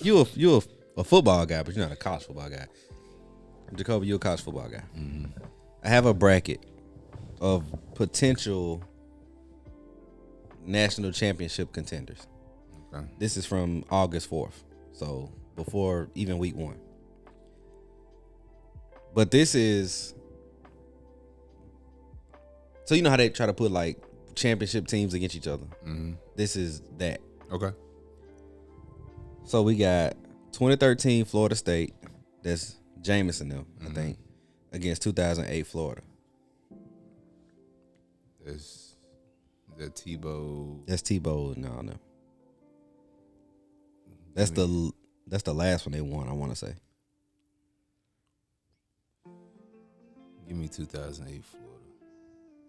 You a football guy, but you're not a college football guy. Jakobe, you're a college football guy. Mm-hmm. I have a bracket of potential national championship contenders. Okay. This is from August 4th, so before even week 1. But this is, so you know how they try to put like championship teams against each other. Mm-hmm. This is that. Okay. So we got 2013 Florida State. That's Jameson them, I think, against 2008 Florida. Is that Tebow? That's Tebow. No. That's the last one they won, I want to say. Give me 2008 Florida.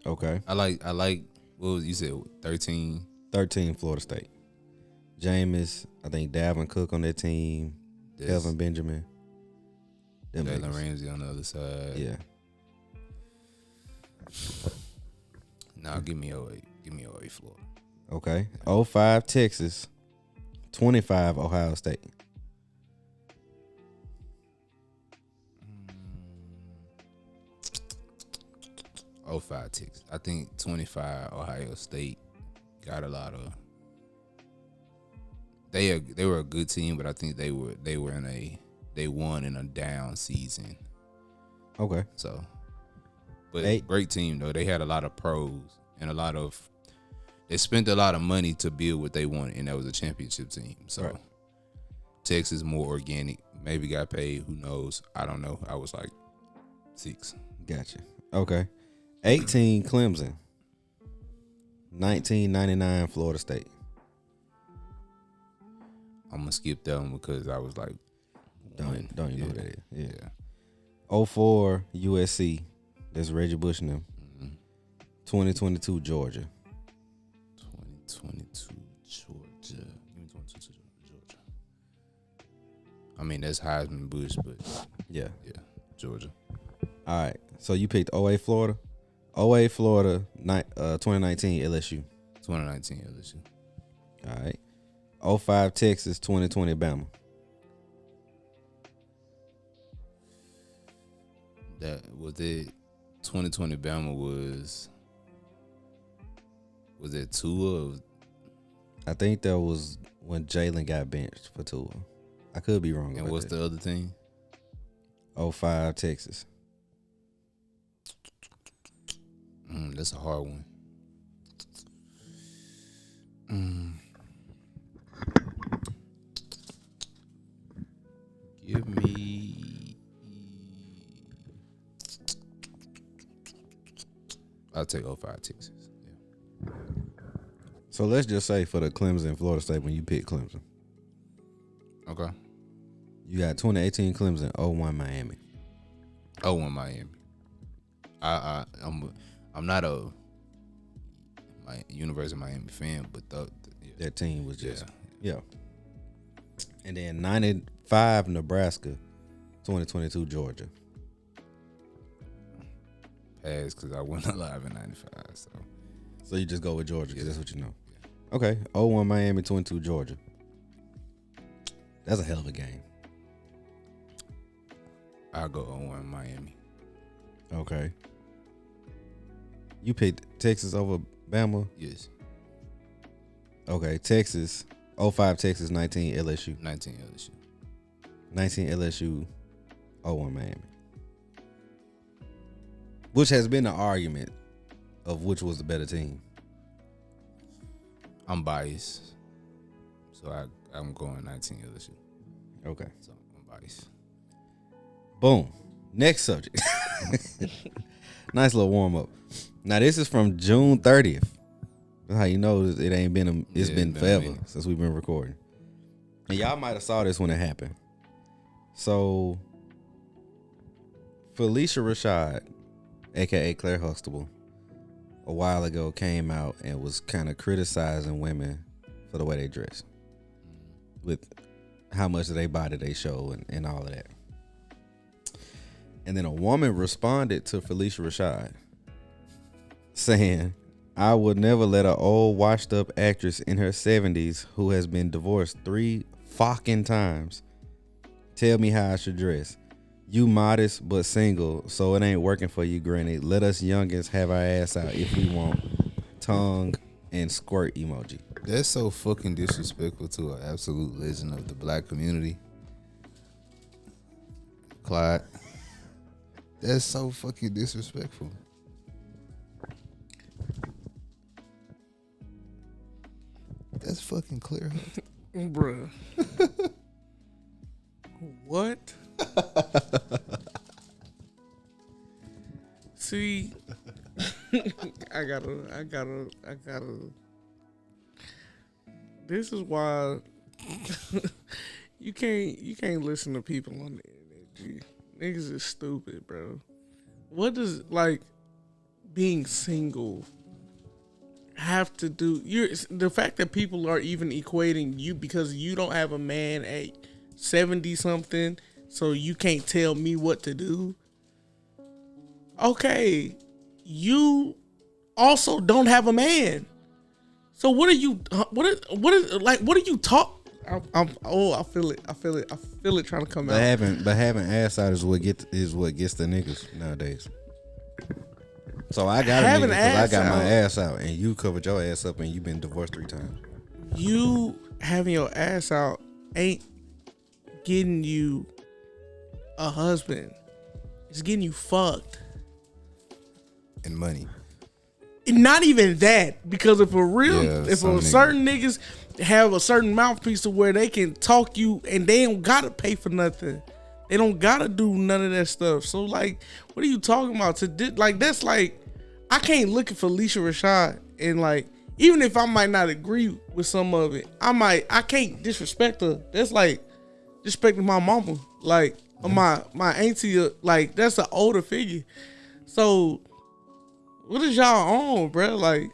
Okay. I like what was you said 13? 13 Florida State. Jameis, I think Dalvin Cook on their team. Kelvin Benjamin. Them Jalen niggas. Ramsey on the other side. Yeah. Nah, give me 08. Give me 08 Florida. Okay. 05 Texas. 25 Ohio State. 05 Texas. I think 25 Ohio State got a lot of. They were a good team, but I think they won in a down season. Okay. So, but great team though. They had a lot of pros and they spent a lot of money to build what they wanted, and that was a championship team. So, right. Texas more organic. Maybe got paid. Who knows? I don't know. I was like 6. Gotcha. Okay. 18 Clemson. 1999 Florida State. I'm gonna skip that one because I was like, don't you know who that is? Yeah. 04 USC. That's Reggie Bush and them. 2022 Georgia. 2022 Georgia. Give me 2022 Georgia. I mean that's Heisman Bush, but yeah, Georgia. All right. So you picked 08 Florida. 08 Florida. 2019 LSU. 2019 LSU. All right. 05 Texas. 2020 Bama. That was it. 2020 Bama was it Tua? I think that was when Jalen got benched for Tua. I could be wrong. And what's the other team? 05 Texas. That's a hard one. Give me. I'll take 05 Texas. Yeah. So let's just say for the Clemson, Florida State, when you pick Clemson. Okay. You got 2018 Clemson, 01 Miami. 01 Miami. I'm not a University of Miami fan, but that team was just yeah. And then 95 Nebraska, 2022 Georgia. Pass because I wasn't alive in 95. So you just go with Georgia because that's what you know. Yeah. Okay. 01 Miami, 22 Georgia. That's a hell of a game. I'll go 01 Miami. Okay. You picked Texas over Bama? Yes. Okay. Texas, 05 Texas, 19 LSU. 19 LSU. 19 LSU, 01 Miami. Which has been an argument of which was the better team. I'm biased. So I'm going 19 LSU. Okay. So I'm biased. Boom. Next subject. Nice little warm up. Now this is from June 30th. That's how you know it ain't been it's been forever since we've been recording. And y'all might have saw this when it happened. So Felicia Rashad, aka Claire Huxtable, a while ago came out and was kind of criticizing women for the way they dress, with how much of their body they show and all of that. And then a woman responded to Felicia Rashad saying, "I would never let an old washed up actress in her 70s who has been divorced 3 fucking times. Tell me how I should dress. You modest but single, so it ain't working for you, granny. Let us youngins have our ass out if we want. Tongue and squirt emoji. That's so fucking disrespectful to an absolute legend of the black community. Clyde. That's so fucking disrespectful. That's fucking clear. Bruh. What? See, I gotta. This is why you can't listen to people on the internet. G. Niggas is stupid, bro. What does being single have to do? The fact that people are even equating you because you don't have a man at 70 something, so you can't tell me what to do. Okay, you also don't have a man. So what are you? What are you talk? I feel it trying to come out. But having ass out is what gets the niggas nowadays. So I got a nigga because I got my ass out, and you covered your ass up, and you been divorced 3 times. You having your ass out ain't getting you a husband. It's getting you fucked. And money. And not even that, because if certain niggas have a certain mouthpiece to where they can talk you and they don't gotta pay for nothing. They don't gotta do none of that stuff. So what are you talking about? That's I can't look at Felicia Rashad and even if I might not agree with some of it, I can't disrespect her. That's like disrespecting my mama, my auntie, that's an older figure. So what is y'all on, bro?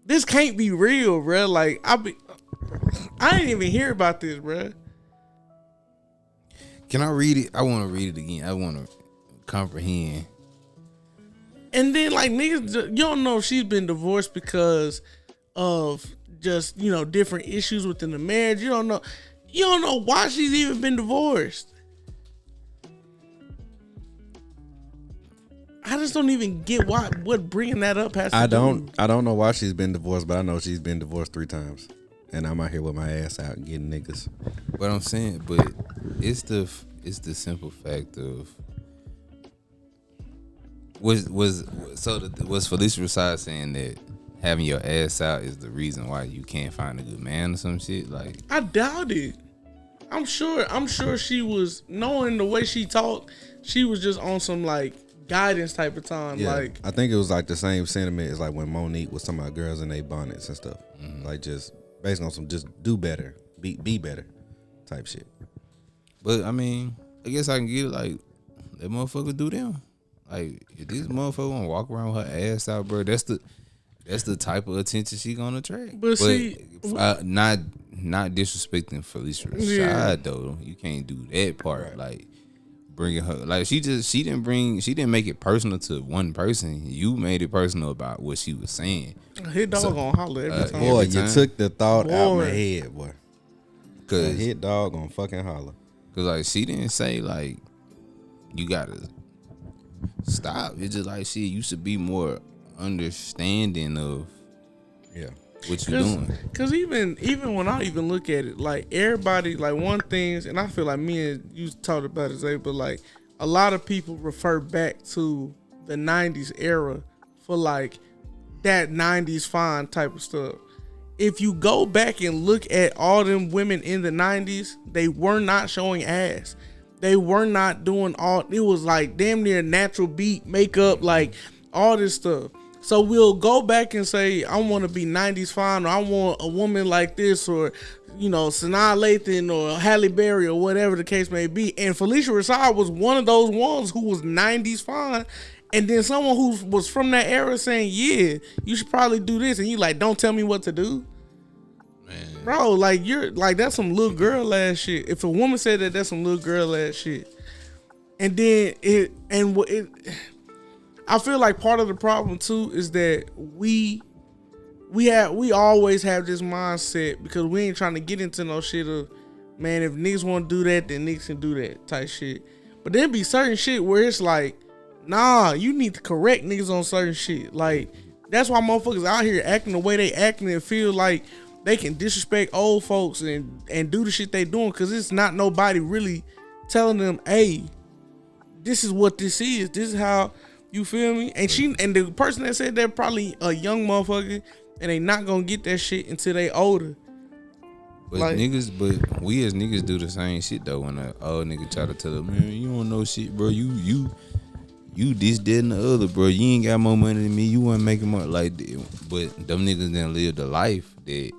This can't be real, bro. I didn't even hear about this, bro. Can I read it? I want to read it again. I want to comprehend. And then niggas, you don't know if she's been divorced because of just different issues within the marriage. You don't know why she's even been divorced. I just don't even get what bringing that up has to do. I don't know why she's been divorced, but I know she's been divorced 3 times, and I'm out here with my ass out getting niggas. What I'm saying, but it's the simple fact of was Felicia Rashad saying that having your ass out is the reason why you can't find a good man or some shit? I doubt it. I'm sure she was, knowing the way she talked, she was just on some guidance type of time. Yeah, I think it was the same sentiment as when Monique was talking about girls in their bonnets and stuff. Mm-hmm. Just based on some just do better, be better type shit. But I mean, I guess I can get it that motherfucker do them. If this motherfucker wanna walk around with her ass out, bro, that's the type of attention she gonna attract. But see, not disrespecting Felicia Rashad though. You can't do that part. Right. Bringing her she didn't make it personal to one person. You made it personal about what she was saying. Hit dog gonna holler every time. Boy, you took the thought out my head, boy. Cause hit dog gonna fucking holler. Cause she didn't say you gotta stop. It's just you should be more understanding of what you doing. Cause even when I even look at it, everybody, one things, and I feel like me and you talked about it, but a lot of people refer back to the 90s era for that 90s fine type of stuff. If you go back and look at all them women in the 90s, they were not showing ass. They were not doing it was damn near natural beat, makeup, all this stuff. So we'll go back and say, I want to be 90s fine, or I want a woman like this, or, Sanaa Lathan or Halle Berry or whatever the case may be. And Felicia Rashad was one of those ones who was 90s fine. And then someone who was from that era saying, yeah, you should probably do this. And you don't tell me what to do. Man. Bro, you're that's some little girl ass shit. If a woman said that, that's some little girl ass shit. And then I feel part of the problem too is that we we always have this mindset because we ain't trying to get into no shit of, man, if niggas want to do that, then niggas can do that type shit. But there be certain shit where it's like, nah, you need to correct niggas on certain shit. Like, that's why motherfuckers out here acting the way they acting and feel like they can disrespect old folks and do the shit they doing, because it's not nobody really telling them, hey, this is what this is. This is how, you feel me? And the person that said that probably a young motherfucker, and they not gonna get that shit until they older. But like, we as niggas do the same shit though. When an old nigga try to tell them, man, you don't know shit, bro. You this, that, and the other, bro. You ain't got more money than me. You wasn't making money like that. But them niggas didn't live the life that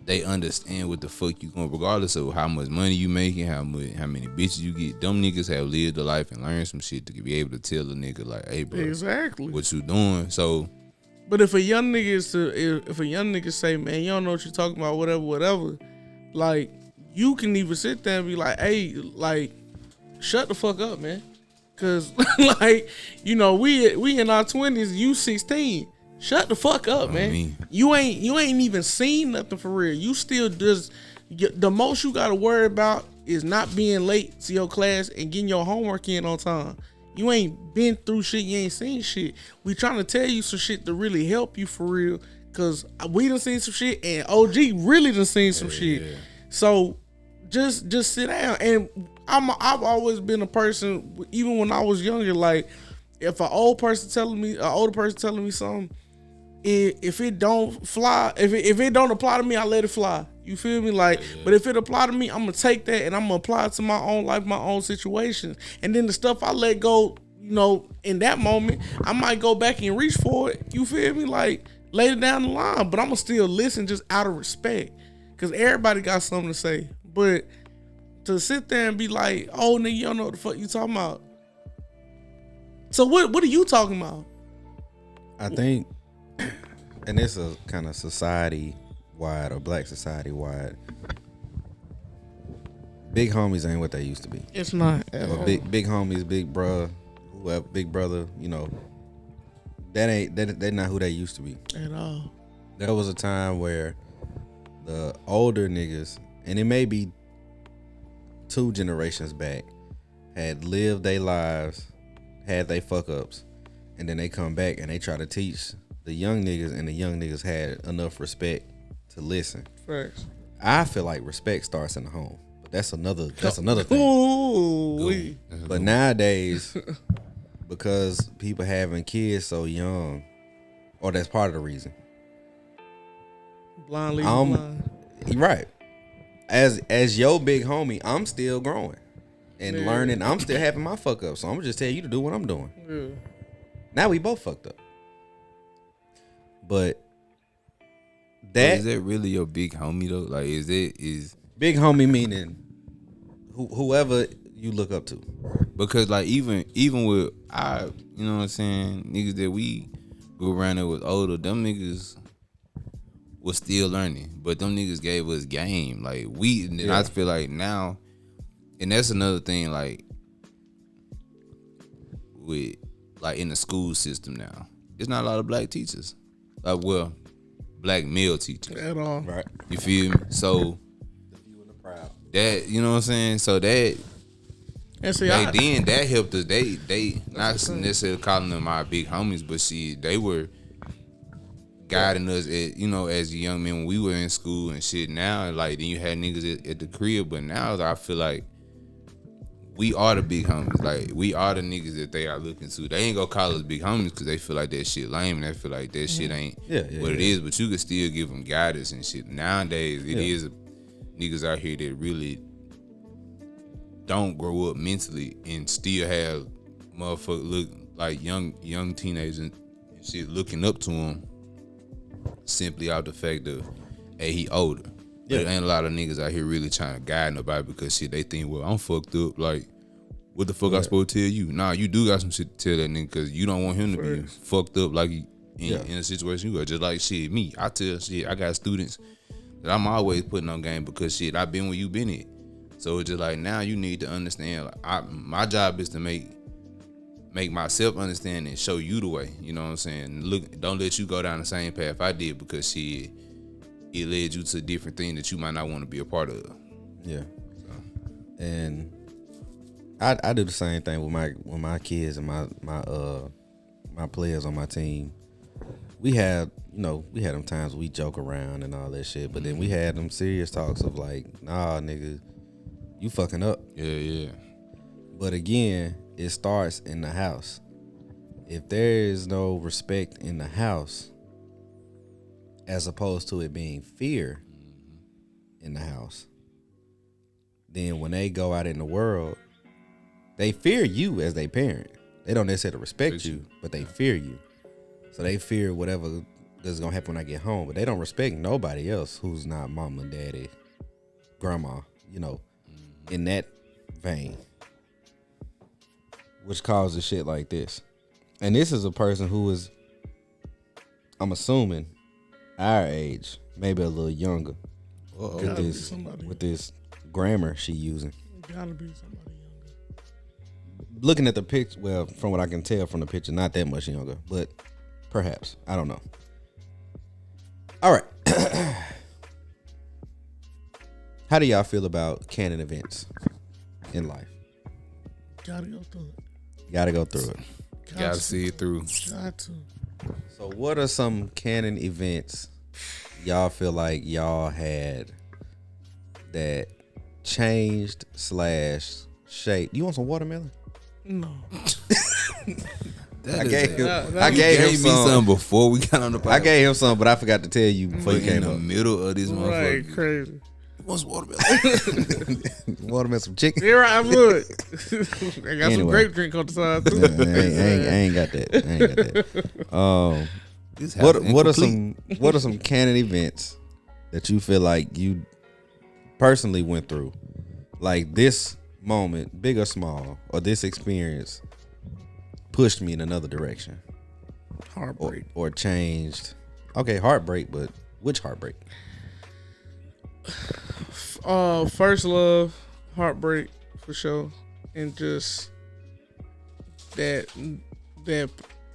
they understand what the fuck you going, regardless of how much money you making, how many bitches you get. Them niggas have lived the life and learned some shit to be able to tell a nigga like, hey, bro, exactly what you doing. So, but if a young nigga say, man, you don't know what you're talking about, whatever, like, you can even sit there and be like, hey, like, shut the fuck up, man. Cause like, you know, we in our 20s, you 16. Shut the fuck up, man. You ain't even seen nothing for real. You still just, the most you gotta worry about is not being late to your class and getting your homework in on time. You ain't been through shit, you ain't seen shit. We trying to tell you some shit to really help you for real, cause we done seen some shit and OG really done seen some shit. Yeah. So just sit down. And I've always been a person, even when I was younger, like, if an older person telling me something, if it don't fly, if it don't apply to me, I let it fly. You feel me? Like, yeah. But if it apply to me, I'm gonna take that and I'm gonna apply it to my own life, my own situation. And then the stuff I let go, you know, in that moment, I might go back and reach for it. You feel me? Like, later down the line, but I'm gonna still listen just out of respect, because everybody got something to say. But to sit there and be like, oh, nigga, you don't know what the fuck you talking about. So what are you talking about? I think, and it's a kind of society-wide or black society-wide, big homies ain't what they used to be. It's not at all. Big homies, big bruh, whoever, big brother, you know, they're not who they used to be. At all. There was a time where the older niggas, and it may be 2 generations back, had lived their lives, had they fuck ups, and then they come back and they try to teach the young niggas, and the young niggas had enough respect to listen. Facts. I feel like respect starts in the home, but that's another thing. Ooh. But nowadays, because people having kids so young, or that's part of the reason. Blind leading blind. You're right. As your big homie, I'm still growing and learning. I'm still having my fuck up, so I'm gonna just tell you to do what I'm doing. Yeah. Now we both fucked up, but is that really your big homie though? Like, is big homie meaning whoever you look up to? Because like even with you know what I'm saying, niggas that we grew around with older, them niggas was still learning, but them niggas gave us game. Like I feel like now, and that's another thing. Like with like in the school system now, there's not a lot of black teachers. Like, well, black male teachers at all. Right? You feel me? So that, you know what I'm saying. So that. And see, then that helped us. They not necessarily calling them our big homies, but see, they were guiding us as young men when we were in school and shit. Now, like, then you had niggas at the crib, but now I feel like we are the big homies. Like, we are the niggas that they are looking to. They ain't gonna call us big homies because they feel like that shit lame and they feel like that shit ain't what it is. But you can still give them guidance and shit. Nowadays, it is niggas out here that really don't grow up mentally and still have motherfuckers look like young teenagers and shit looking up to him simply out the fact of, hey, he older. But there ain't a lot of niggas out here really trying to guide nobody because shit, they think, well, I'm fucked up. Like, what the fuck I supposed to tell you? Nah, you do got some shit to tell that nigga because you don't want him to be fucked up like in a situation you are. Just like shit, me. I tell shit, I got students that I'm always putting on game because shit, I've been where you been at. So it's just like, now you need to understand, like, my job is to make make myself understand and show you the way. You know what I'm saying? Look, don't let you go down the same path I did because it led you to a different thing that you might not want to be a part of. Yeah. So. And I do the same thing with my kids and my players on my team. We had them times we joke around and all that shit, but then we had them serious talks of like, nah, nigga, you fucking up. Yeah. But again, it starts in the house. If there is no respect in the house, as opposed to it being fear in the house, then when they go out in the world, they fear you as their parent. They don't necessarily respect you, but they fear you. So they fear whatever is gonna happen when I get home, but they don't respect nobody else who's not mama, daddy, grandma, in that vein. Which causes shit like this. And this is a person who is, I'm assuming, our age, maybe a little younger. With this grammar she using. Gotta be somebody younger. Looking at the picture, well, from what I can tell from the picture, not that much younger, but perhaps. I don't know. All right. How do y'all feel about canon events in life? Gotta go through it. Gotta go through it. Gotta see it through. Got to. So what are some canon events y'all feel like y'all had that changed / shaped? You want some watermelon? No. I gave him some before we got on the podcast. I gave him some, but I forgot to tell you before you came in the middle of this motherfucker. Right, crazy. What's watermelon? Watermelon, some chicken. Here I look. I got some grape drink on the side too. I ain't got that. What are some canon events that you feel like you personally went through, like this moment, big or small, or this experience pushed me in another direction? Heartbreak or changed. Okay, heartbreak, but which heartbreak? First love, heartbreak for sure, and just that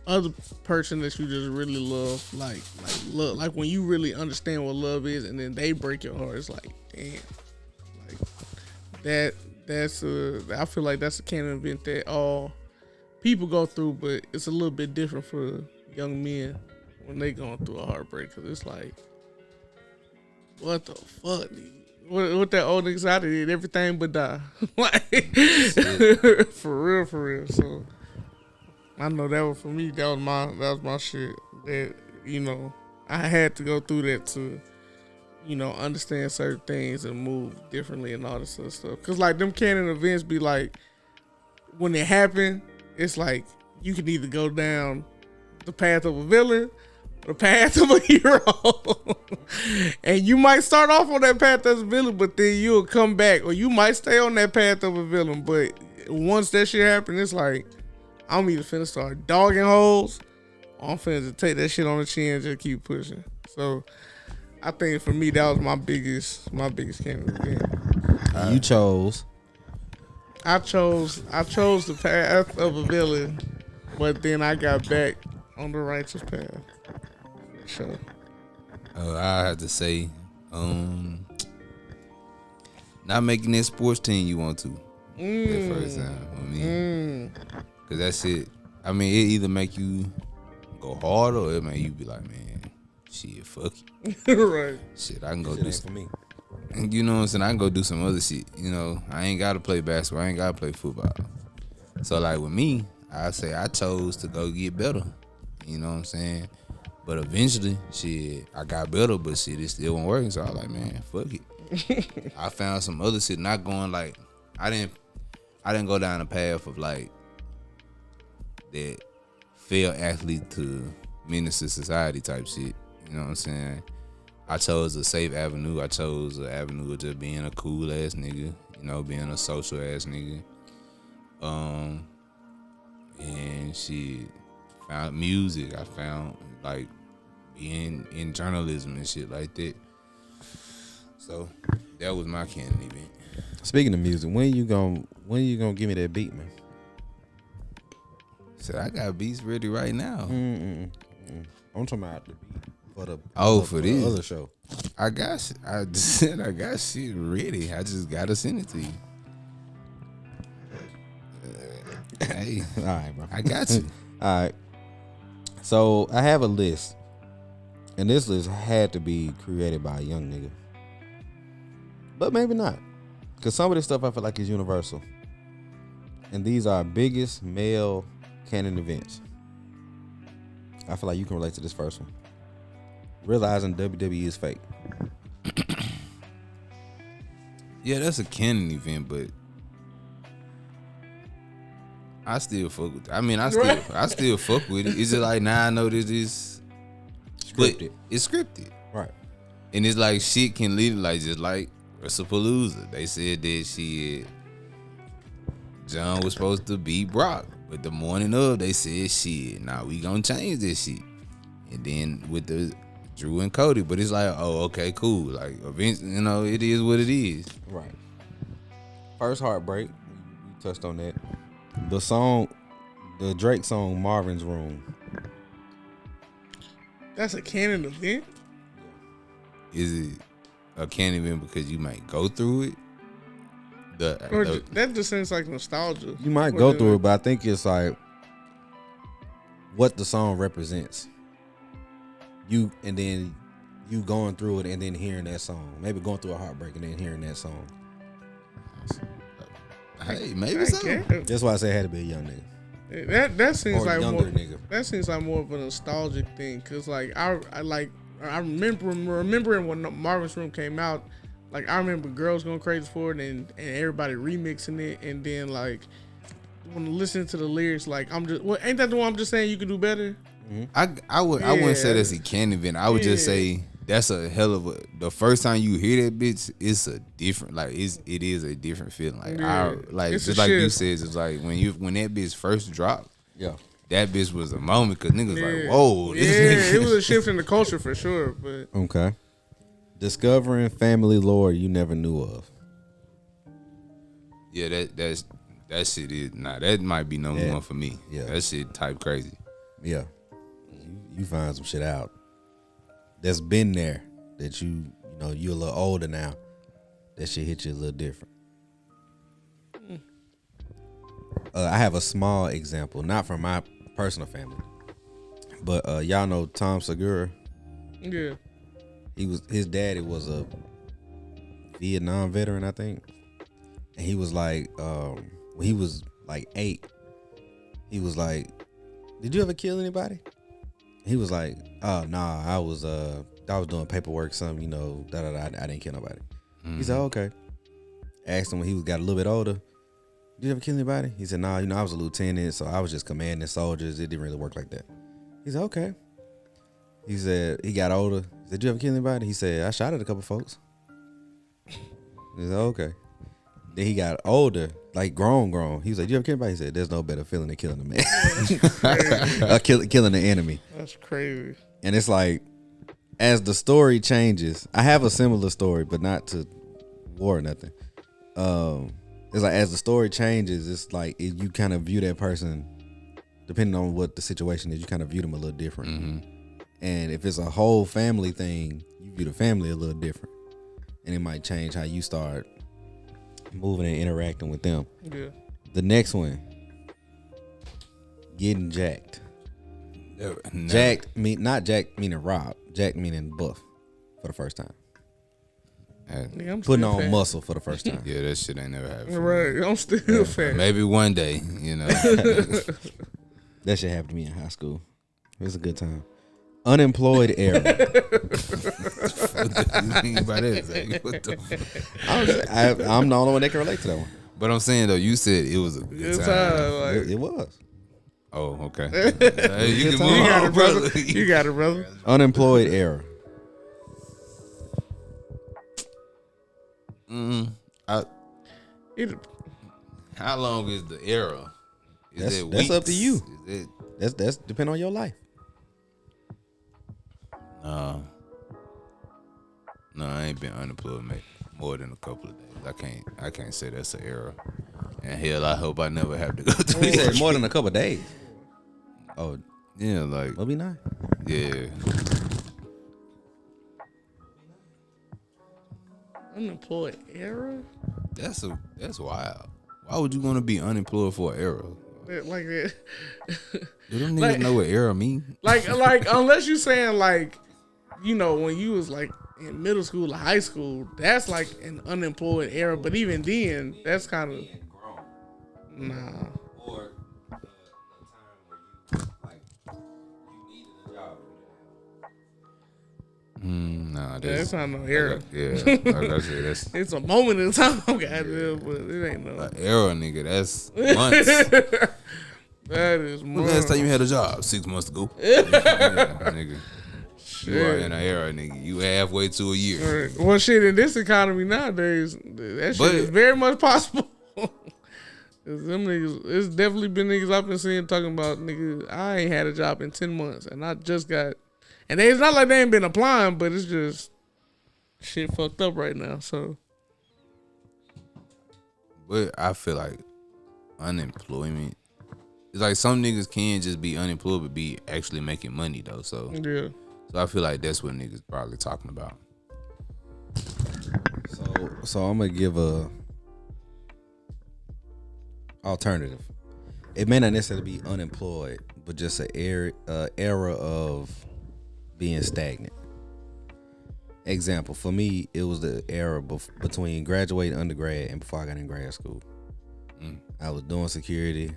other person that you just really love, like when you really understand what love is, and then they break your heart. It's like, damn, like that. I feel like that's a canon event that all people go through, but it's a little bit different for young men when they going through a heartbreak, because it's like, what the fuck, dude? What that old anxiety did everything but die. Like, for real. So I know that was for me. That was my shit. That I had to go through that to understand certain things and move differently and all this other stuff. Cause like them canon events be like, when it happen, it's like you can either go down the path of a villain, the path of a hero. And you might start off on that path as a villain, but then you'll come back, or you might stay on that path of a villain. But once that shit happen, it's like, I'm either finna start dogging holes, or I'm finna just take that shit on the chin and just keep pushing. So I think for me, that was my biggest canon event. You chose. I chose the path of a villain, but then I got back on the righteous path. Sure. I have to say, not making that sports team you want to. That first time for me, cause that's it. I mean, it either make you go hard or it make you be like, man, shit, fuck it. Right. Shit, I can go Shit do ain't for me. You know what I'm saying? I can go do some other shit. I ain't gotta play basketball. I ain't gotta play football. So like with me, I say I chose to go get better. You know what I'm saying? But eventually, shit, I got better, but shit, it still wasn't working. So I was like, man, fuck it. I found some other shit, not going like, I didn't go down the path of like that failed athlete to menace to society type shit. You know what I'm saying? I chose a safe avenue. I chose an avenue of just being a cool ass nigga, being a social ass nigga. And shit, found music. I found like being in journalism and shit like that. So that was my canon event. Speaking of music, when you gonna give me that beat, man? So I got beats ready right now. I'm talking about the beat for the for this other show. I got I said I got shit ready. I just gotta send it to you. Hey, All right, bro. I got you. All right. So I have a list, and this list had to be created by a young nigga, but maybe not, because some of this stuff I feel like is universal. And these are biggest male canon events. I feel like you can relate to this first one. Realizing WWE is fake. Yeah, that's a canon event, but I still fuck with it. I mean, I still fuck with it. It's just like, now I know this is Scripted. It's scripted. Right. And it's like shit can lead, like just like WrestlePalooza. They said that John was supposed to beat Brock, but the morning of they said shit. Now we gonna change this shit. And then with the Drew and Cody, but it's like, oh, okay, cool. Like eventually, it is what it is. Right. First Heartbreak. We touched on that. The song, the Drake song, Marvin's Room. That's a canon event? Is it a canon event because you might go through it? That just seems like nostalgia. You might go through it, but I think it's like what the song represents. You going through it and then hearing that song. Maybe going through a heartbreak and then hearing that song. Hey, maybe so. That's why I say it had to be a young nigga. That seems Or like younger more. nigga. That seems like more of a nostalgic thing, cause like I remembering when Marvin's Room came out. Like I remember girls going crazy for it and everybody remixing it, and then like when listening to the lyrics, like ain't that the one I'm just saying you could do better? I wouldn't say that's a canon event. I would just say that's a hell of a. The first time you hear that bitch, it's a different, like it is a different feeling. Like It's just a like you shift. said, it's like when that bitch first dropped. Yeah. That bitch was a moment because niggas like, whoa. This nigga. It was a shift in the culture for sure. But Okay. Discovering family lore you never knew of. Yeah, that shit is that might be number one for me. Yeah. That shit type crazy. Yeah. You find some shit out that's been there that you're a little older now. That shit hit you a little different. I have a small example, not from my personal family, but y'all know Tom Segura. yeah, His daddy was a Vietnam veteran, I think, and he was like, when he was like 8, he was like, "Did you ever kill anybody?" He was like, "Oh nah, I was doing paperwork, something, I didn't kill nobody." He said, "Okay." Asked him when he got a little bit older, "Did you ever kill anybody?" He said, "Nah, I was a lieutenant, so I was just commanding soldiers. It didn't really work like that." He said, "Okay." He said he got older. He said, "Did you ever kill anybody?" He said, "I shot at a couple folks." He said, "Okay." Then he got older, like grown. He was like, "Did you ever kill anybody?" He said, "There's no better feeling than killing a man." Killing the enemy. that's crazy. And it's like, as the story changes, I have a similar story, but not to war or nothing. It's like as the story changes, it's like you kind of view that person, depending on what the situation is, you kind of view them a little different. Mm-hmm. And if it's a whole family thing, you view the family a little different, and it might change how you start moving and interacting with them. Yeah. The next one, getting jacked. Never. Jacked not jacked meaning robbed. Jacked meaning buff for the first time. Nigga, I'm Putting still on fat. muscle for the first time. Yeah, that shit ain't never happened. Right, I'm still fat. Maybe one day, That shit happened to me in high school. It was a good time. Unemployed era. What do you mean by that? Like, what the fuck? I'm the only one that can relate to that one. But I'm saying though, you said it was a good Good time. time. Like, It was. Oh, okay. Hey, you can time. move you got on, it, brother. brother. You got it, brother. Unemployed era. How long is the era? Is it That's up to weeks? you. Is it? That's depend on your life. No, I ain't been unemployed more than a couple of days. I can't say that's an error. And hell, I hope I never have to go through He said it. more than a couple of days. Oh, yeah, like Moby 9. yeah. Unemployed era? That's wild. Why would you want to be unemployed for an era? Like that. Do them niggas Like- know what era mean? Like unless you saying like, you know, when you was like in middle school or high school, that's like an unemployed era. But even then, that's kind of nah. Or a time where you like you needed a job. Nah, That's not no era. Yeah, like I said, that's It's a moment in time, goddamn, but it ain't no. an era, nigga. That's months. That is When more. last time you had a job? 6 months ago. Yeah, nigga. You are Shit. in an era, nigga. You halfway to a year. Right. Well, shit, in this economy nowadays, that shit But- is very much possible. 'Cause them niggas, it's definitely been niggas I've been seeing talking about, nigga, I ain't had a job in 10 months, and I just got, and it's not like they ain't been applying, but it's just shit fucked up right now, so. But I feel like unemployment, it's like some niggas can just be unemployed but be actually making money though. So Yeah. I feel like that's what niggas probably talking about. So I'm gonna give a alternative. It may not necessarily be unemployed, but just an era of being stagnant. Example, for me, it was the era between graduating undergrad and before I got in grad school. I was doing security,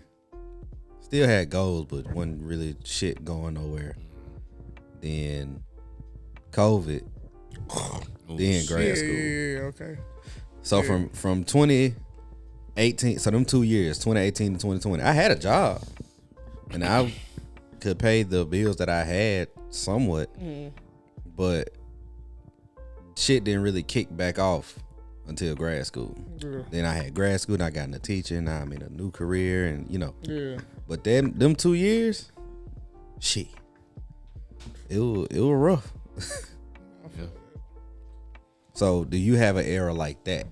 still had goals, but wasn't really shit going nowhere. Then COVID, then grad school. Yeah, okay. So from 2018, so them 2 years, 2018 to 2020, I had a job, and I could pay the bills that I had somewhat, but shit didn't really kick back off until grad school. Yeah. Then I had grad school, and I got into teaching. Now I'm in a new career, and you know. Yeah. But then them 2 years, shit, it was rough. Yeah. So do you have an era like that?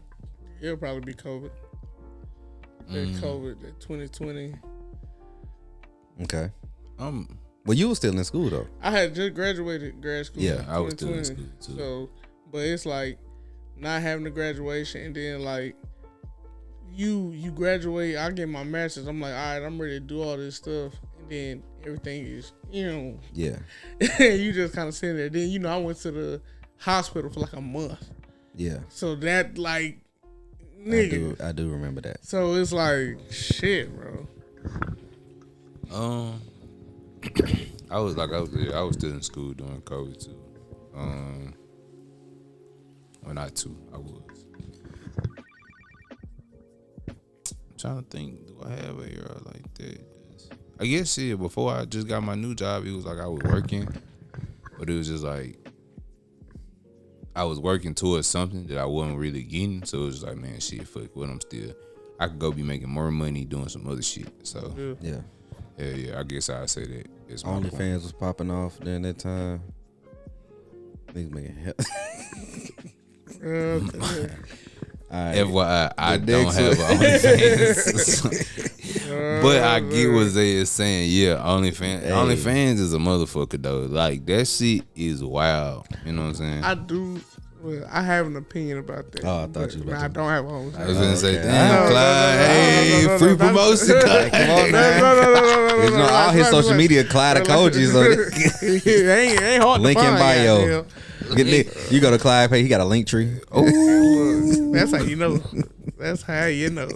It'll probably be COVID. That COVID, that 2020. Okay. Well, you were still in school though. I had just graduated grad school. Yeah, in I was still in 2020. school, too. So, but it's like not having the graduation, and then like you graduate. I get my master's. I'm like, all right, I'm ready to do all this stuff, and then everything is, Yeah. you just kind of sitting there. Then I went to the hospital for like a month. Yeah. So that like, nigga. I do remember that. So it's like shit, bro. I was still in school during COVID too. Well, not too. I was. I'm trying to think. Do I have a era like that? I guess shit. Before I just got my new job, it was like I was working, but it was just like I was working towards something that I wasn't really getting. So it was like, man, shit, fuck what I could go be making more money doing some other shit. So Yeah. yeah. I guess I'd say that. It's my point. OnlyFans was popping off during that time. Niggas making help. FYI, I don't have an OnlyFans. But I get what they is saying. Yeah, OnlyFans. Hey. OnlyFans is a motherfucker though. Like that shit is wild. You know what I'm saying? I do. Well, I have an opinion about that. Oh, I thought you was about I to- don't have one. I was gonna say, Okay. damn, No, Clyde, no, hey, no, free no, promotion, Clyde. Come on now. No. You know, all his social media, Clyde Koji. So it ain't hard link to in find. bio. goddamn. You go to Clyde Pay, he got a link tree. Look, that's how you know. That's how you know.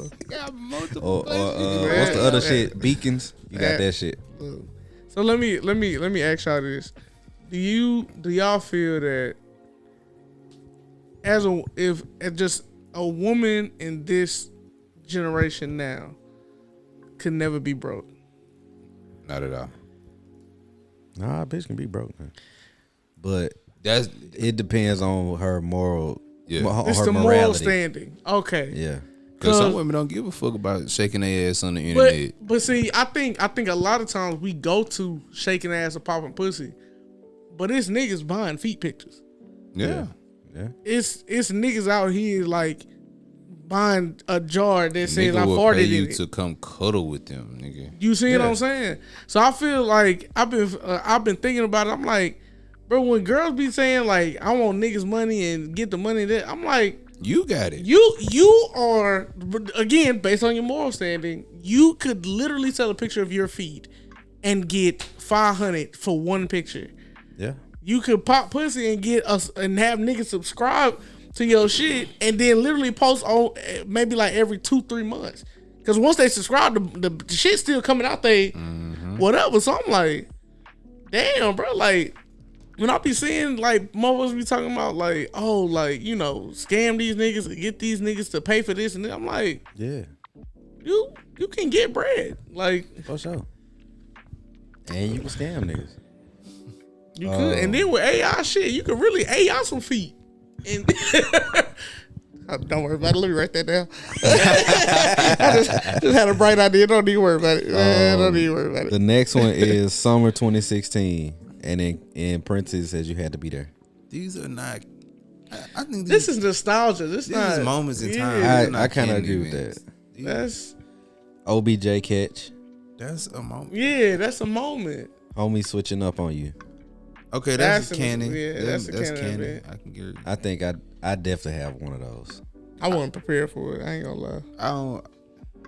Or what's the other shit? Beacons. You got that shit. Look. So let me ask y'all this: Do y'all feel that if just a woman in this generation now could never be broke? Not at all. Nah, a bitch can be broke, man. But That's it depends on her moral. Yeah. on It's her the moral morality. standing. Okay. Yeah. because some Cause- women don't give a fuck about shaking their ass on the internet. But see, I think a lot of times we go to shaking ass or popping pussy, but it's niggas buying feet pictures. Yeah. Yeah. It's niggas out here like buying a jar that says I will farted pay in you it to come cuddle with them, nigga. You see what I'm saying? So I feel like I've been thinking about it. I'm like, bro, when girls be saying like I want niggas money and get the money that I'm like, you got it. You are, again, based on your moral standing, you could literally sell a picture of your feed and get 500 for one picture. Yeah. You could pop pussy and get us and have niggas subscribe to your shit and then literally post on maybe like every 2-3 months. Cause once they subscribe, the shit still coming out they whatever. So I'm like, damn, bro, like when I be seeing like motherfuckers be talking about like, oh, like, you know, scam these niggas and get these niggas to pay for this and that. I'm like, yeah, you can get bread. Like for sure. And you can scam niggas. You could. And then with AI shit, you can really AI some feet. And don't worry about it. Let me write that down. I just had a bright idea. Don't need to worry about it. Don't need to worry about it. The next one is summer 2016. And in parentheses says you had to be there. These are not. I think this is nostalgia. This is moments in time. I kind of agree with that. That's OBJ catch. That's a moment. Yeah, that's a moment. Homie switching up on you. Okay, that's canon. Yeah, that's canon. I can get it. I think I definitely have one of those. I wasn't prepared for it. I ain't gonna lie. I don't.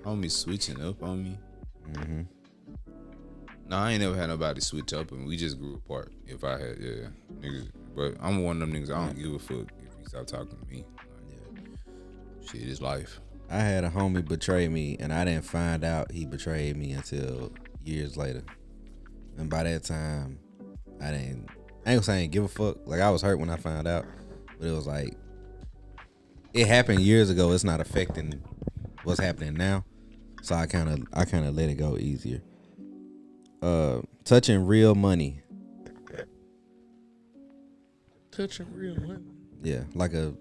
Homie switching up on me. Mm-hmm. No, I ain't never had nobody switch up, and we just grew apart. If I had, niggas. But I'm one of them niggas. I don't give a fuck if you stop talking to me. Shit is life. I had a homie betray me, and I didn't find out he betrayed me until years later. And by that time, I ain't gonna say I didn't give a fuck. Like, I was hurt when I found out, but it was like, it happened years ago. It's not affecting what's happening now. So I kind of let it go easier. Touching real money. Touching real money. Yeah, like a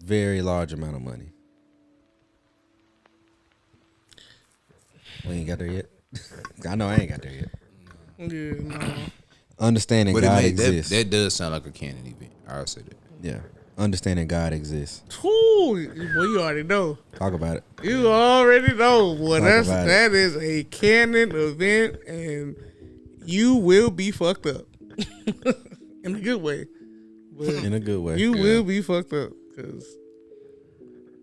very large amount of money. We ain't got there yet. I know I ain't got there yet. Yeah, no. Understanding God exists. That does sound like a canon event. I'll say that. Yeah. Understanding God exists. Ooh, boy, you already know. Talk about it. You already know. Boy, Talk that is a canon event, and you will be fucked up in a good way. But in a good way. You will be fucked up because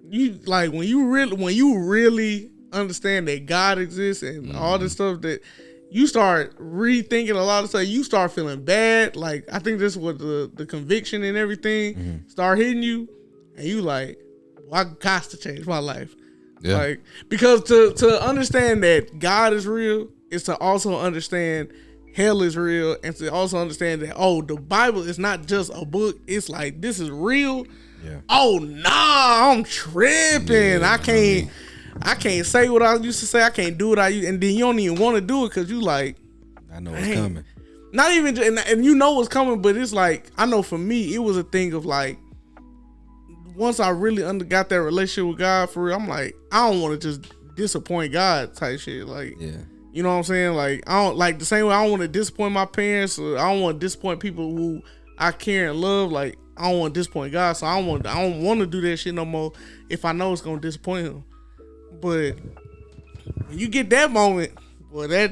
you like when you really understand that God exists and all this stuff that. You start rethinking a lot of stuff. You start feeling bad. Like, I think this is what the conviction and everything start hitting you. And you like, well, I got to change my life. Yeah. Like, because to understand that God is real is to also understand hell is real. And to also understand that, oh, the Bible is not just a book. It's like, this is real. Yeah. Oh, nah, I'm tripping. Yeah, I can't say what I used to say. I can't do what I used, and then you don't even want to do it because you like, I know what's coming. Not even, and you know what's coming, but it's like, I know for me, it was a thing of like, once I really got that relationship with God for real, I'm like, I don't want to just disappoint God type shit. Like, yeah. You know what I'm saying? Like, I don't like the same way I don't want to disappoint my parents, or I don't want to disappoint people who I care and love. Like, I don't want to disappoint God, so I don't want to do that shit no more if I know it's gonna disappoint him. But when you get that moment, boy, yeah,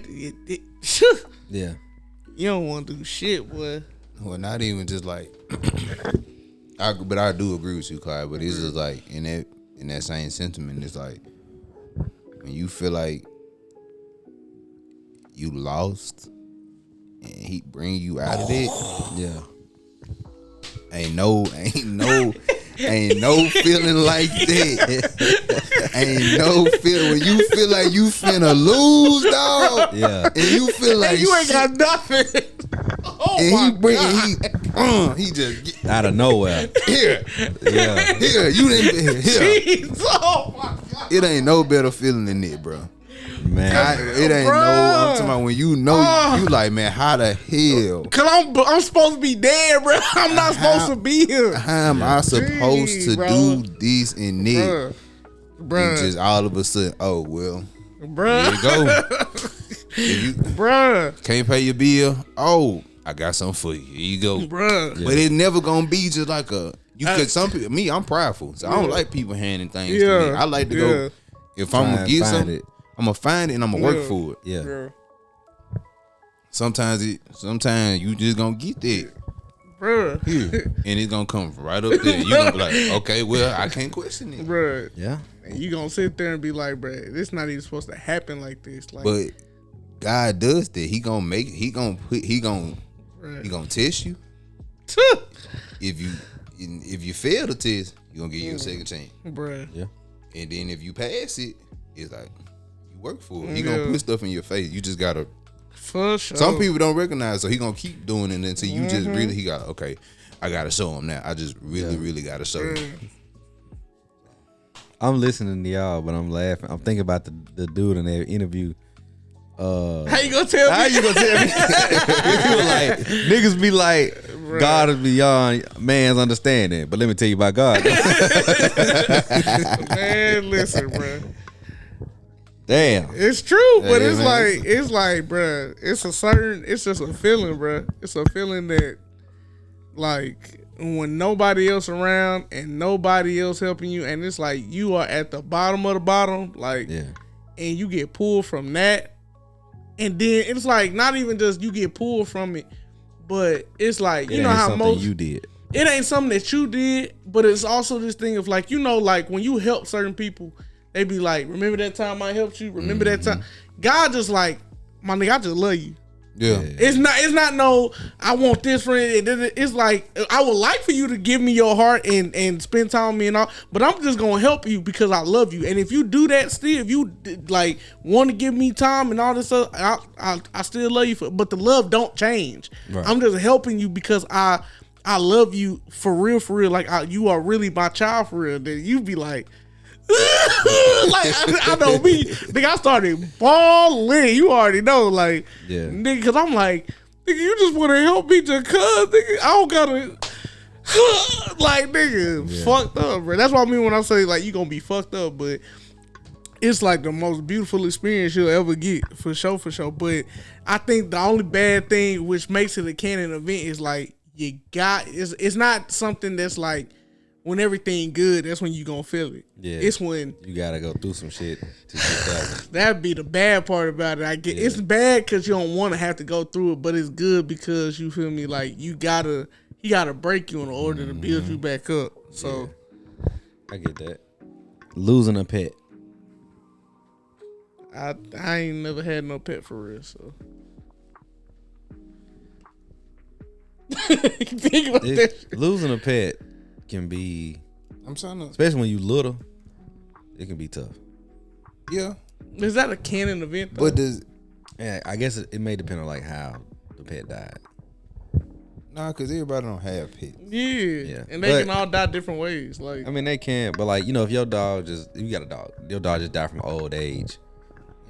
you don't want to do shit, boy. Well, not even just like, but I do agree with you, Clyde. But it's just like in that same sentiment, it's like when you feel like you lost and he bring you out of it, yeah. Ain't no feeling like that. Ain't no feeling when you feel like you finna lose, dog. Yeah. And you feel like you ain't got nothing. Oh and my he just get, out of nowhere. Here. Yeah. Here. You didn't here. Jeez, oh my God. It ain't no better feeling than it, bro. Man, it ain't no. I'm talking about when you know you like, man, how the hell? Cause I'm supposed to be dead, bro. I'm not supposed to be here. How am I supposed to do this and that? Bruh. And just all of a sudden, oh well, bruh. Here you go. Bruh. Can't pay your bill. Oh, I got something for you. Here you go, bruh. But it's never gonna be just like a. You could some people. Me, I'm prideful, so I don't like people handing things to me. I like to go. If I'm gonna get something, I'm gonna find it and I'm gonna work for it. Yeah. Sometimes you just gonna get that. Bruh. Here, and it's gonna come right up there. You gonna be like, okay, well, I can't question it, bruh. Yeah, and you gonna sit there and be like, bruh, this not even supposed to happen like this. Like, but God does that. He gonna make. He gonna test you. If you fail the test, he gonna give you a second chance, bruh. Yeah, and then if you pass it, it's like you work for it. He gonna put stuff in your face. You just gotta. For sure. Some people don't recognize, so he gonna keep doing it until you just really. He got okay. I gotta show him now. I just really gotta show him. I'm listening to y'all, but I'm laughing. I'm thinking about the dude in that interview. How you gonna tell me? How you gonna tell me? Like, niggas be like, right. God is beyond man's understanding. But let me tell you about God. Man, listen, bro. Damn. It's true, but it's like, bro, it's just a feeling, bro. It's a feeling that, like, when nobody else around and nobody else helping you, and it's like you are at the bottom of the bottom, like, and you get pulled from that, and then it's like not even just you get pulled from it, but it's like you know how most you did. It ain't something that you did, but it's also this thing of like, you know, like when you help certain people. They be like, remember that time I helped you? Remember that time? God just like, my nigga, I just love you. Yeah. It's not no, I want this for it. It's like, I would like for you to give me your heart and spend time with me and all, but I'm just going to help you because I love you. And if you do that still, if you like want to give me time and all this stuff, I still love you. But the love don't change. Right. I'm just helping you because I love you for real. Like you are really my child for real. Then you be like, like I know me, nigga. I started bawling. You already know, like, nigga, because I'm like, nigga, you just want to help me just cause, nigga. I don't gotta, like, nigga, fucked up, bro. That's what I mean when I say like you gonna be fucked up, but it's like the most beautiful experience you'll ever get, for sure. But I think the only bad thing which makes it a canon event is like it's not something that's like. When everything good, that's when you gonna feel it. Yeah, it's when you gotta go through some shit to get that. That'd be the bad part about it. I get it's bad because you don't want to have to go through it, but it's good because you feel me. Like he gotta break you in order to build you back up. So I get that. Losing a pet. I ain't never had no pet for real. So think about that. Losing a pet. Can be, especially when you little, it can be tough. Yeah, is that a canon event though? But I guess it may depend on like how the pet died. Nah, because everybody don't have pets. Yeah, and they can all die different ways. Like, I mean, they can, but like, you know, if you got a dog, your dog just died from old age.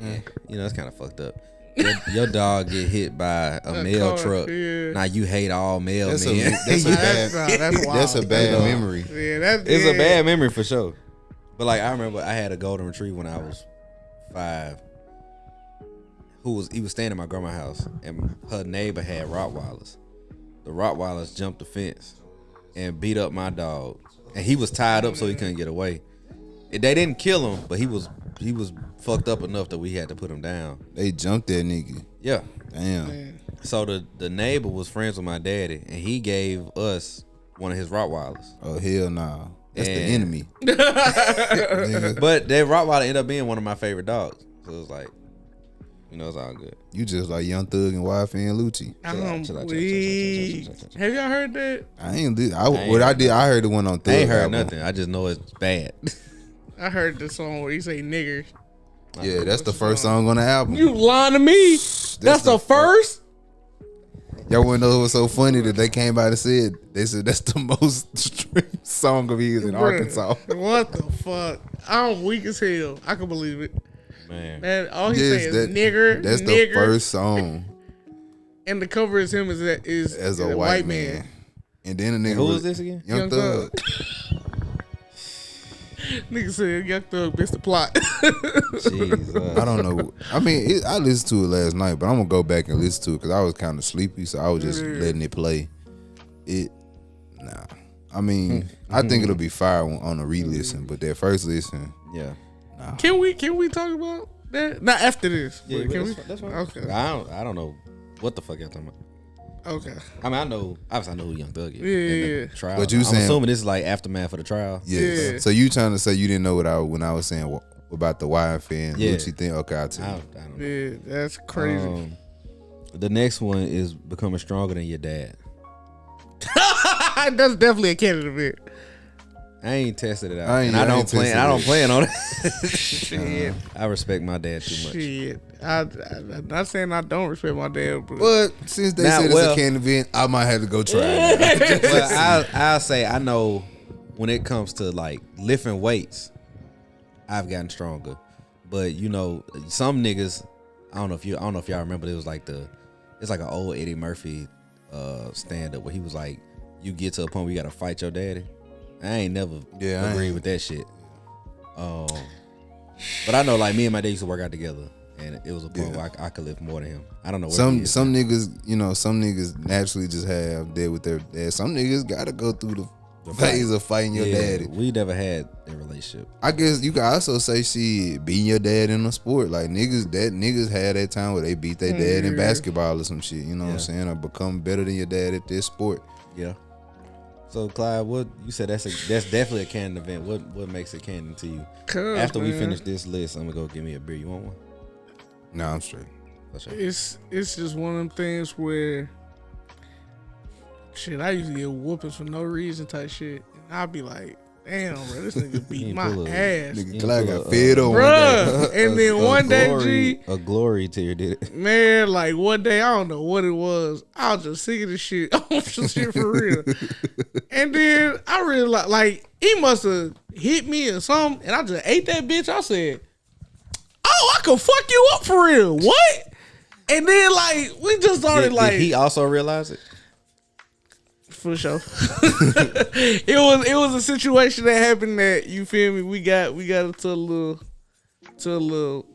You know, it's kind of fucked up. Your dog get hit by a mail truck. Yeah. Now you hate all mail men. That's a bad memory. Yeah, it's a bad memory for sure. But like I remember, I had a golden retriever when I was 5. He was staying at my grandma's house, and her neighbor had Rottweilers. The Rottweilers jumped the fence and beat up my dog, and he was tied up so he couldn't get away. They didn't kill him, but he was fucked up enough that we had to put him down. They jumped that nigga. Yeah. Damn. Man. So the neighbor was friends with my daddy, and he gave us one of his Rottweilers. Oh, hell nah. That's the enemy. But that Rottweiler ended up being one of my favorite dogs. So it was like, you know, it's all good. You just like Young Thug and YFN and Lucci. Have y'all heard that? I heard the one on Thug. I ain't heard nothing. I just know it's bad. I heard the song where he say nigger. Yeah, that's the first song on the album. You lying to me? That's the first? Y'all wanna know what's so funny that they came by and said that's the most streamed song of his in Arkansas. What the fuck? I'm weak as hell. I can believe it. Man, all he say is nigger. That's the first song. And the cover is him as a white man. And then the nigga who was this again? Young Thug. Nigga said Young Thug missed the plot. Jesus. I don't know. I mean, I listened to it last night, but I'm gonna go back and listen to it because I was kind of sleepy, so I was just letting it play. I mean, I think it'll be fire on a re-listen, but that first listen, yeah. Nah. Can we talk about that? Not after this. Yeah, that's fine. Okay. I don't know what the fuck y'all talking about. Okay. I mean, obviously I know who Young Thug is. Yeah. Trial. But I'm assuming this is like aftermath of the trial. Yes. Yeah. So you trying to say you didn't know when I was saying about the YFN and Lucci thing? Okay, I'll tell you. I don't know. Yeah, that's crazy. The next one is Becoming Stronger Than Your Dad. That's definitely a candidate. I ain't tested it out. I don't plan on it. Shit. I respect my dad too much. Shit. I'm not saying I don't respect my dad, but since they said it's a candidate, I might have to go try it. Well, I'll say I know when it comes to like lifting weights, I've gotten stronger. But you know, some niggas, I don't know if y'all remember, it's like an old Eddie Murphy stand up where he was like, you get to a point where you gotta fight your daddy. I ain't never agreed with that shit. But I know like me and my dad used to work out together, and it was a point where I could lift more than him. I don't know what some niggas, you know, some niggas naturally just have that with their dad. Some niggas gotta go through the phase of fighting your daddy. We never had a relationship. I guess you could also say beating your dad in a sport. Like niggas had that time where they beat their dad in basketball or some shit. You know what I'm saying? Or become better than your dad at this sport. Yeah. So Clyde, what you said that's definitely a canon event. What makes it canon to you? After we finish this list, I'm gonna go get me a beer. You want one? No, I'm straight. Sure. It's just one of them things where shit, I usually get whoopings for no reason type shit. And I'll be like, damn, bro, this nigga beat my ass. Nigga Clyde got fed on. Bruh. And then one day, G. A glory tear did it. Man, like one day, I don't know what it was. I was just sick of this shit. I was just shit for real. And then I really like he must have hit me or something. And I just ate that bitch. I said, oh, I could fuck you up for real. What? And then like, we just started did he also realize it? For sure. It was a situation that happened that, you feel me, we got into a little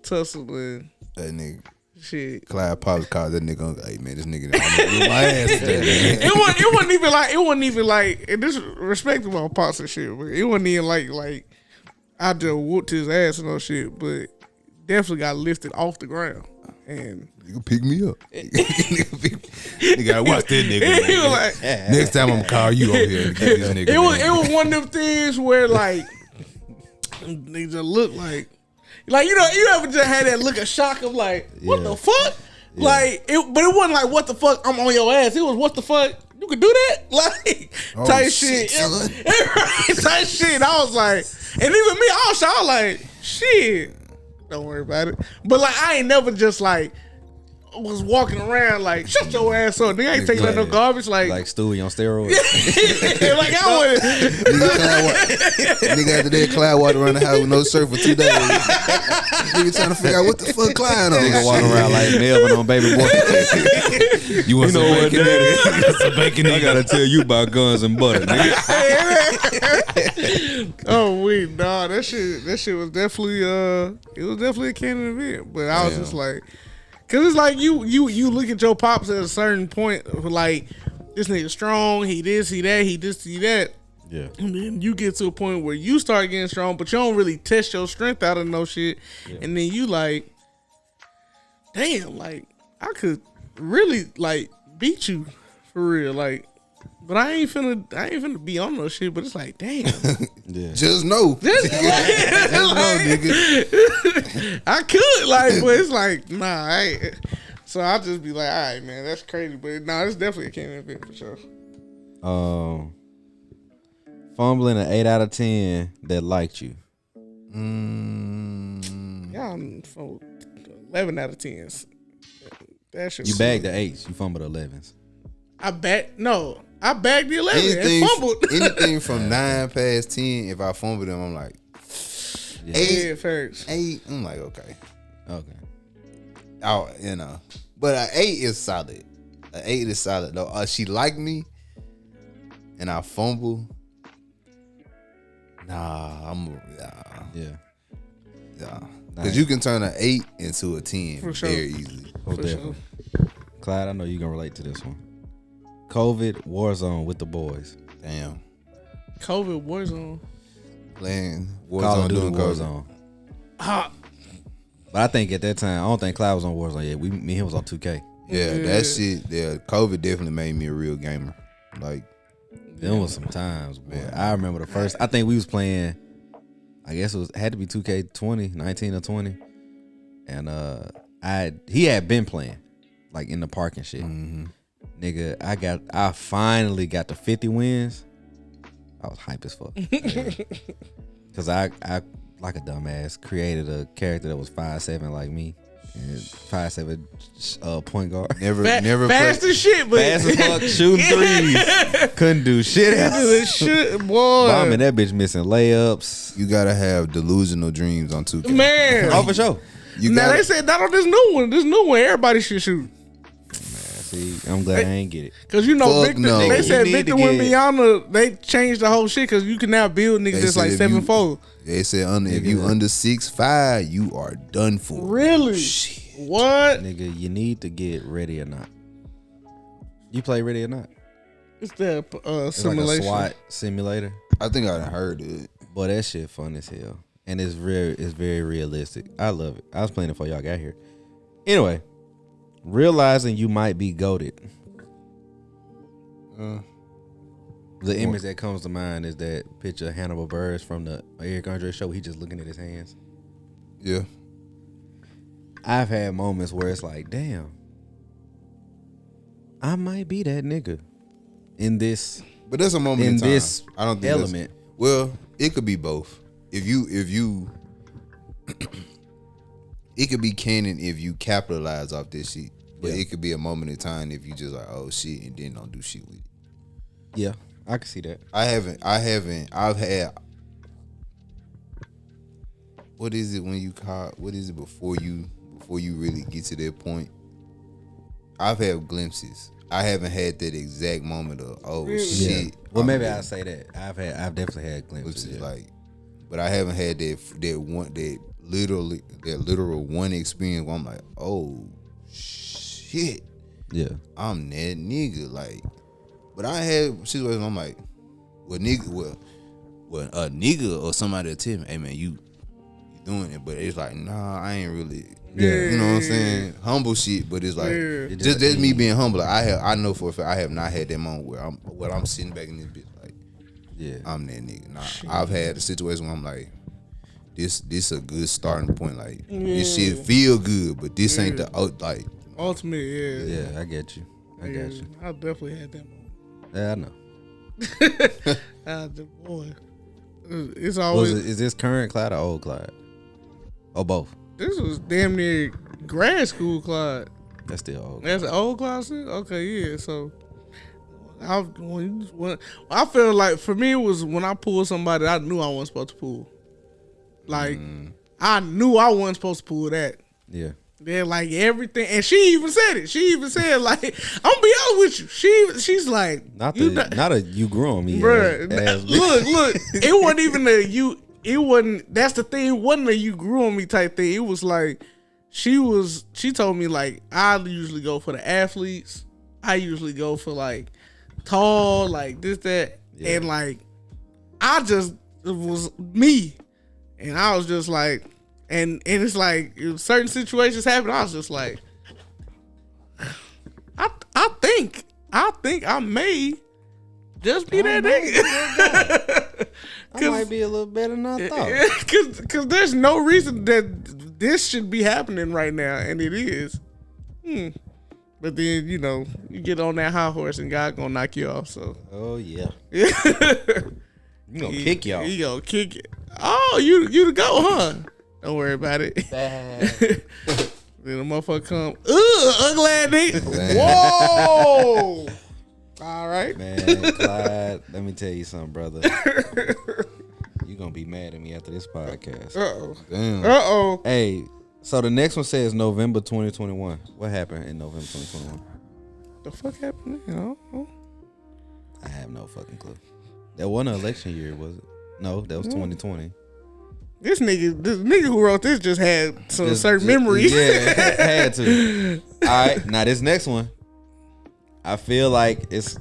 tussle and that nigga shit. Clyde probably called that nigga, hey man, this nigga done my ass today, man. It wasn't even like and this respect to my pops and shit, but it wasn't even like I just whooped his ass and no shit, but definitely got lifted off the ground. And nigga pick me up. Nigga gotta watch that nigga. He was like, next time I'm gonna call you over here and get this nigga. It was one of them things where like niggas just look like you know, you ever just had that look of shock of like, what the fuck? Yeah. Like but it wasn't like what the fuck, I'm on your ass. It was what the fuck, you could do that? Like type shit. Type shit. I was like, and even me, I was shocked, like, shit. Don't worry about it. But like I ain't never just like was walking around like shut your ass up. Nigga ain't taking out no garbage like Stewie on steroids. Like I would. Nigga after that, Clyde walked around the house with no shirt for 2 days. Nigga trying to figure out what the fuck Clyde on. Nigga walking around like Melvin on Baby Boy. You want some bacon? Some bacon? I gotta tell you about guns and butter, nigga. Oh wait, nah, that shit was definitely it was definitely a canon event. But I was just like, cause it's like you look at your pops at a certain point, like this nigga strong, he this, he that, he this, he that. Yeah. And then you get to a point where you start getting strong, but you don't really test your strength out of no shit. Yeah. And then you like, damn, like I could really like beat you for real, like. But I ain't finna be on no shit. But it's like, damn. Yeah. Just know. Just know, nigga. I could, like, but it's like, nah, I ain't. So I'll just be like, all right, man, that's crazy. But nah, it's definitely a canon event for sure. Fumbling an 8 out of 10 that liked you. Yeah, I'm 11 out of 10s. That shit. You bagged the 8s. You fumbled the 11s. I bagged the 11 and fumbled. Anything from 9 past 10, if I fumble them, I'm like, 8 first. 8, I'm like, okay. Oh, you know. But an 8 is solid. An 8 is solid, though. She liked me, and I fumble. Nah. Because you can turn an 8 into a 10 for sure. Very easily. For sure. Clyde, I know you can relate to this one. COVID Warzone with the boys. Damn. COVID Warzone. Playing Call of Warzone, Duty doing Warzone. But I think at that time, I don't think Cloud was on Warzone yet. Me and him was on 2K. Yeah, that shit. Yeah, COVID definitely made me a real gamer. Like, there was some times, boy. I remember the first. I think we was playing. I guess it had to be 2K20, 19 or 20, and he had been playing, like in the park and shit. mm-hmm. Nigga, I finally got to 50 wins. I was hype as fuck. Cause I like a dumbass created a character that was 5'7" like me. And 5'7" point guard. Never fast as shit, but fast as fuck, shooting threes. Couldn't do shit else. Shit, boy. Bombing that bitch, missing layups. You gotta have delusional dreams on 2K. Man. Oh, for sure. Now they said not on this new one. This new one, everybody should shoot. See, I'm glad I ain't get it. Cause you know, Fuck Victor, no. they said You need Victor to went get- beyond they changed the whole shit. Cause you can now build niggas They that's said like if 7'4". They said if you under 6'5", you are done for. Really? Shit. What? Nigga, you need to get Ready or Not. You play Ready or Not? It's that It's simulation. like a SWAT simulator. I think I heard it. Boy, that shit fun as hell. And it's very realistic. I love it. I was playing it before y'all got here. Anyway, realizing you might be goated. The image that comes to mind is that picture of Hannibal Buress from the Eric Andre show. He just looking at his hands. Yeah. I've had moments where it's like, damn, I might be that nigga in this But that's a moment in time. this I don't think element. Well, it could be both. If you it could be canon if you capitalize off this shit. But it could be a moment in time if you just like, oh shit, and then don't do shit with it. Yeah, I can see that. I've had what is it when you call what is it before you really get to that point? I've had glimpses. I haven't had that exact moment of shit. Well, maybe I'll say that. I've definitely had glimpses. Which is like, but I haven't had that literal one experience where I'm like, oh shit, Yeah. I'm that nigga. Like, but I had situations where I'm like, well, a nigga or somebody will tell me, hey man, you doing it, but it's like, nah, I ain't really. Yeah. You know what I'm saying? Humble shit, but it's like It just that's me being humble. Like, I know for a fact I have not had that moment where I'm sitting back in this bitch like, Yeah. I'm that nigga. Nah, I've had a situation where I'm like, this a good starting point. Like this shit feel good, but this ain't the like Ultimate, yeah. Yeah, I get you. I got you. I definitely had that moment. Yeah, I know. Boy, it's always. Is this current Clyde or old Clyde? Or both? This was damn near grad school Clyde. That's still old. That's an old Clyde shit? Okay, yeah. So I feel like for me it was when I pulled somebody I knew I wasn't supposed to pull. Like I knew I wasn't supposed to pull that. Yeah. They're like everything, and she even said it. She even said like, "I'm gonna be honest with you." She's like, Not a you grew on me, bruh. ass Look, it wasn't even a you. It wasn't. That's the thing. It wasn't a you grew on me type thing. It was like she told me like I usually go for the athletes. I usually go for like tall, like this, that, and like I just it was me, and I was just like. And it's like if certain situations happen, I was just like, I think I may just be that nigga. I might be a little better than I thought. Cause there's no reason that this should be happening right now, and it is. But then you get on that high horse, and God gonna knock you off. So. Oh yeah. You gonna kick y'all. He gonna kick it. Oh, you the go, huh? Don't worry about it. Then the motherfucker come, ugly ass nigga. Whoa! All right. Man, Clyde, let me tell you something, brother. You gonna be mad at me after this podcast. Uh-oh. damn. Uh-oh. Hey, so the next one says November 2021. What happened in November 2021? The fuck happened there? I don't know. I have no fucking clue. That wasn't an election year, was it? No, that was 2020. This nigga who wrote this just had some certain memories. Yeah, had to. All right, now this next one, I feel like it's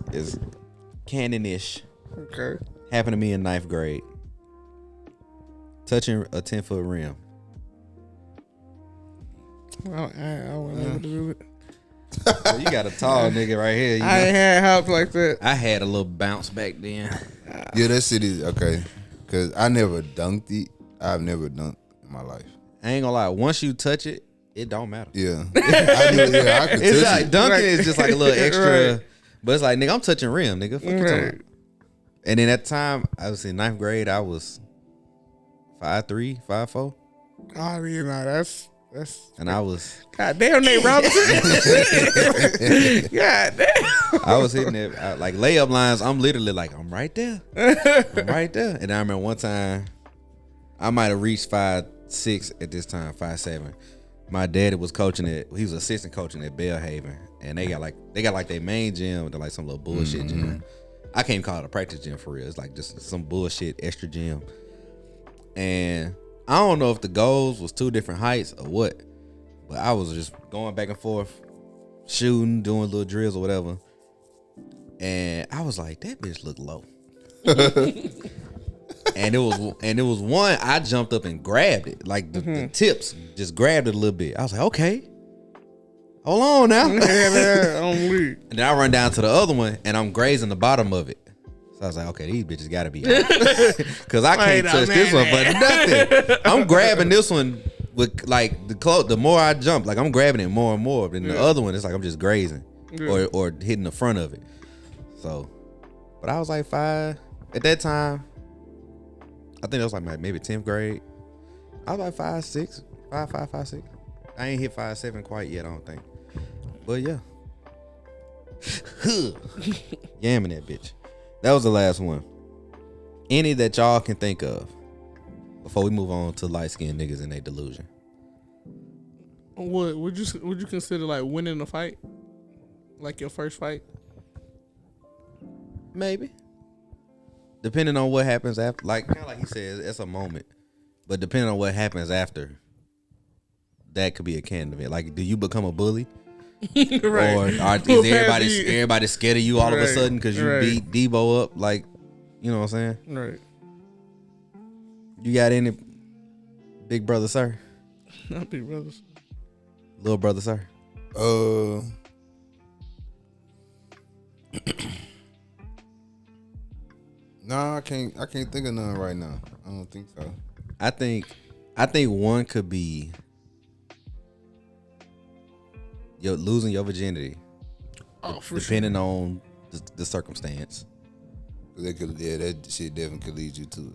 canon-ish. Okay. Happened to me in 9th grade. Touching a 10-foot rim. I wouldn't able to do it. Well, you got a tall nigga right here. I ain't had hops like that. I had a little bounce back then. Yeah, that shit is okay. Cause I never dunked it. I've never dunked in my life. I ain't gonna lie. Once you touch it, it don't matter. Yeah, I could It's touch like it. dunking is just like a little extra, Right. but it's like nigga, I'm touching rim, nigga. Fuck you talking Right. about? And then at the time, I was in 9th grade. I was 5'3", 5'4", Oh, you know, that's. and I was God damn, Nate Robinson. God damn. I was hitting it like layup lines. I'm literally like, I'm right there. I'm right there. And I remember one time, I might have reached 5'6" at this time, 5'7". My daddy was coaching it. He was assistant coaching at Bellhaven, and they got like their main gym, they're like some little bullshit gym. I can't even call it a practice gym for real. It's like just some bullshit extra gym. And I don't know if the goals was two different heights or what, but I was just going back and forth, shooting, doing little drills or whatever. And I was like, that bitch look low. and it was one, I jumped up and grabbed it. Like the tips, just grabbed it a little bit. I was like, okay. Hold on now. And then I run down to the other one and I'm grazing the bottom of it. So I was like, okay, these bitches gotta be out. Cause I can't touch this one for nothing. I'm grabbing this one with like the more I jump, like I'm grabbing it more and more. But the other one, it's like I'm just grazing or hitting the front of it. So, but I was like 5 at that time. I think it was like maybe 10th grade. I was like 5'6", 5'5", 5'6". I ain't hit 5'7" quite yet, I don't think. But yeah. Yamming that bitch. That was the last one. Any that y'all can think of before we move on to light-skinned niggas and their delusion. What would you consider like winning a fight? Like your first fight? Maybe. Depending on what happens after, like kind of like he says, it's a moment. But depending on what happens after, that could be a canon event. Like, do you become a bully? Right. Or is everybody scared of you all of a sudden because you beat Debo up? Like, you know what I'm saying? Right. You got any big brother, sir? Not big brothers. Little brother, sir? No, I can't think of none right now. I don't think so. I think one could be losing your virginity. Oh, for depending on the circumstance. That shit definitely could lead you to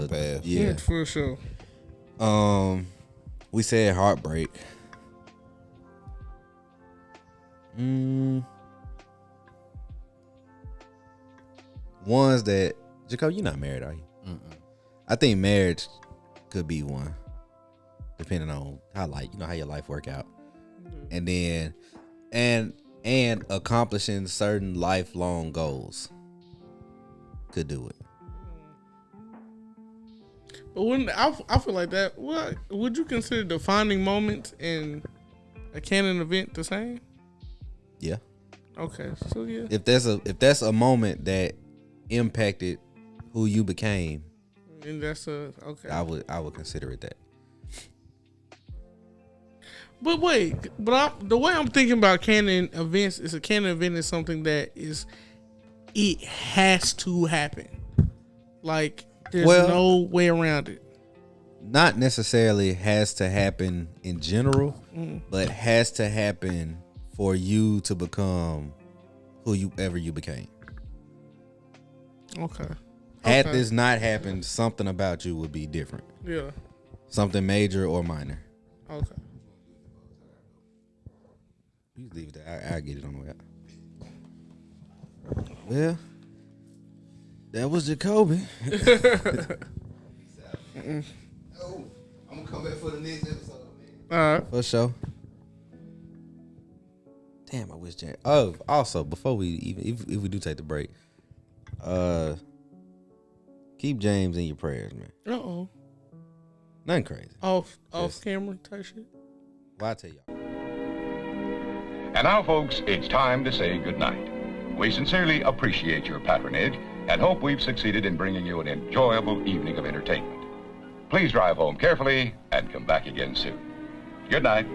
a path. Yeah, for sure. We said heartbreak. Ones that Jakobe, you're not married, are you? I think marriage could be one, depending on how how your life work out, and then and accomplishing certain lifelong goals could do it. But when I feel like that, what would you consider defining moments in a canon event the same? Yeah. Okay, so yeah. If that's a moment that impacted who you became, and that's okay. I would consider it that. But wait, the way I'm thinking about canon events is a canon event is something that it has to happen. Like there's no way around it. Not necessarily has to happen in general, but has to happen for you to become whoever you became. Okay. Had this not happened, something about you would be different. Yeah. Something major or minor. Okay. You leave it there. I'll get it on the way out. Well, that was Jakobe. I'm gonna come back for the next episode, man. All right. For sure. Damn, I wish Jack. Oh, also, before we if we do take the break, keep James in your prayers, man. Nothing crazy. Off camera type shit. Well, I tell y'all. And now, folks, it's time to say goodnight. We sincerely appreciate your patronage and hope we've succeeded in bringing you an enjoyable evening of entertainment. Please drive home carefully and come back again soon. Good night.